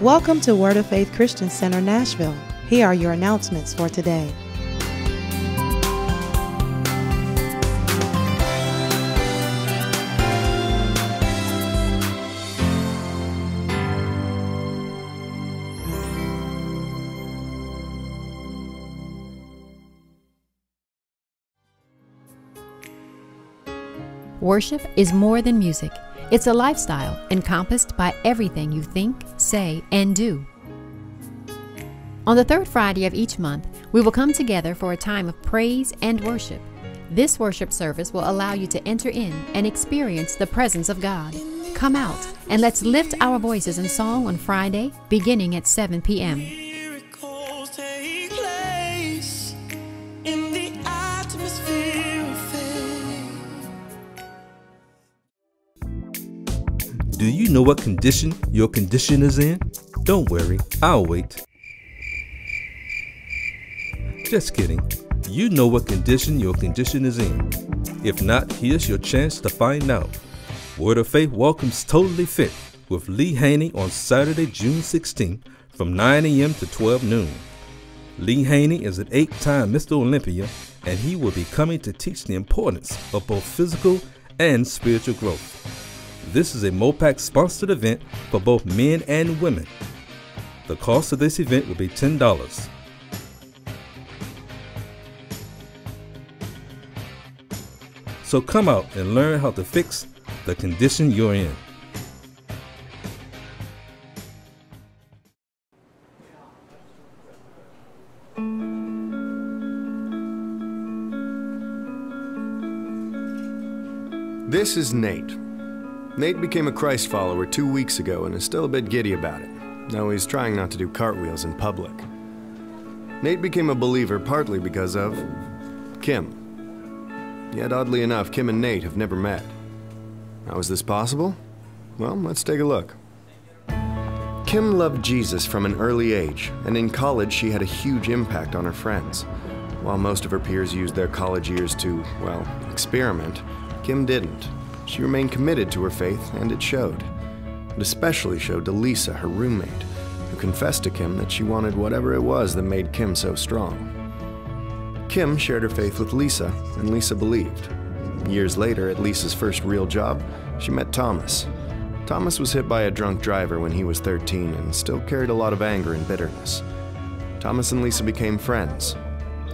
Welcome to Word of Faith Christian Center, Nashville. Here are your announcements for today. Worship is more than music. It's a lifestyle encompassed by everything you think, say, and do. On the third Friday of each month, we will come together for a time of praise and worship. This worship service will allow you to enter in and experience the presence of God. Come out and let's lift our voices in song on Friday, beginning at 7 p.m. Do you know what condition your condition is in? Don't worry, I'll wait. Just kidding. You know what condition your condition is in. If not, here's your chance to find out. Word of Faith welcomes Totally Fit with Lee Haney on Saturday, June 16th from 9 a.m. to 12 noon. Lee Haney is an 8-time Mr. Olympia, and he will be coming to teach the importance of both physical and spiritual growth. This is a MOPAC sponsored event for both men and women. The cost of this event will be $10. So come out and learn how to fix the condition you're in. This is Nate. Nate became a Christ follower 2 weeks ago and is still a bit giddy about it, though he's trying not to do cartwheels in public. Nate became a believer partly because of Kim. Yet oddly enough, Kim and Nate have never met. How is this possible? Well, let's take a look. Kim loved Jesus from an early age, and in college she had a huge impact on her friends. While most of her peers used their college years to, well, experiment, Kim didn't. She remained committed to her faith, and it showed. It especially showed to Lisa, her roommate, who confessed to Kim that she wanted whatever it was that made Kim so strong. Kim shared her faith with Lisa, and Lisa believed. Years later, at Lisa's first real job, she met Thomas. Thomas was hit by a drunk driver when he was 13 and still carried a lot of anger and bitterness. Thomas and Lisa became friends,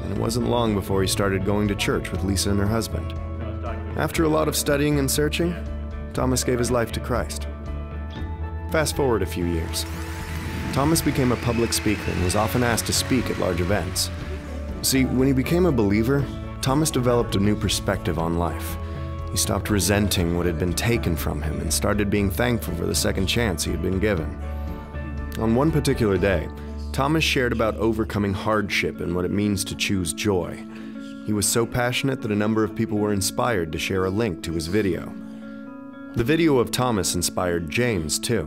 and it wasn't long before he started going to church with Lisa and her husband. After a lot of studying and searching, Thomas gave his life to Christ. Fast forward a few years. Thomas became a public speaker and was often asked to speak at large events. See, when he became a believer, Thomas developed a new perspective on life. He stopped resenting what had been taken from him and started being thankful for the second chance he had been given. On one particular day, Thomas shared about overcoming hardship and what it means to choose joy. He was so passionate that a number of people were inspired to share a link to his video. The video of Thomas inspired James, too.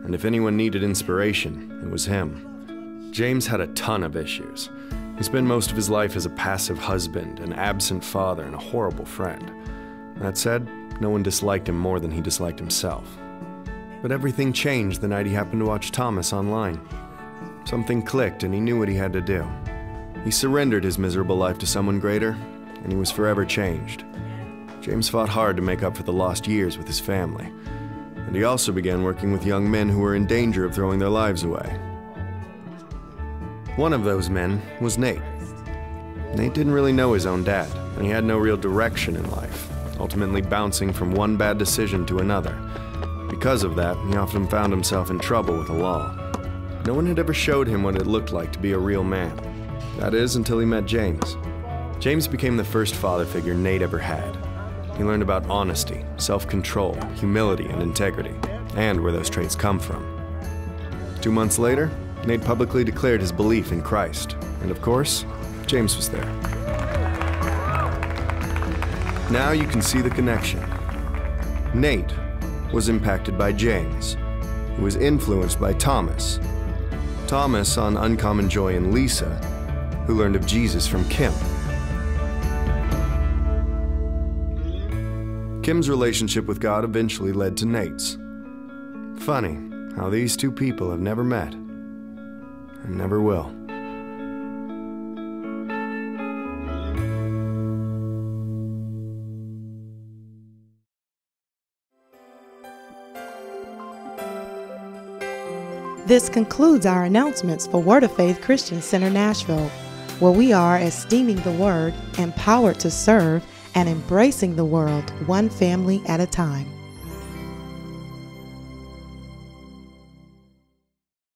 And if anyone needed inspiration, it was him. James had a ton of issues. He spent most of his life as a passive husband, an absent father, and a horrible friend. That said, no one disliked him more than he disliked himself. But everything changed the night he happened to watch Thomas online. Something clicked and he knew what he had to do. He surrendered his miserable life to someone greater, and he was forever changed. James fought hard to make up for the lost years with his family, and he also began working with young men who were in danger of throwing their lives away. One of those men was Nate. Nate didn't really know his own dad, and he had no real direction in life, ultimately bouncing from one bad decision to another. Because of that, he often found himself in trouble with the law. No one had ever showed him what it looked like to be a real man. That is, until he met James. James became the first father figure Nate ever had. He learned about honesty, self-control, humility, and integrity, and where those traits come from. 2 months later, Nate publicly declared his belief in Christ, and of course, James was there. Now you can see the connection. Nate was impacted by James, who was influenced by Thomas. Thomas saw an uncommon joy in Lisa, who learned of Jesus from Kim. Kim's relationship with God eventually led to Nate's. Funny how these two people have never met and never will. This concludes our announcements for Word of Faith Christian Center Nashville, where we are esteeming the Word, empowered to serve, and embracing the world one family at a time.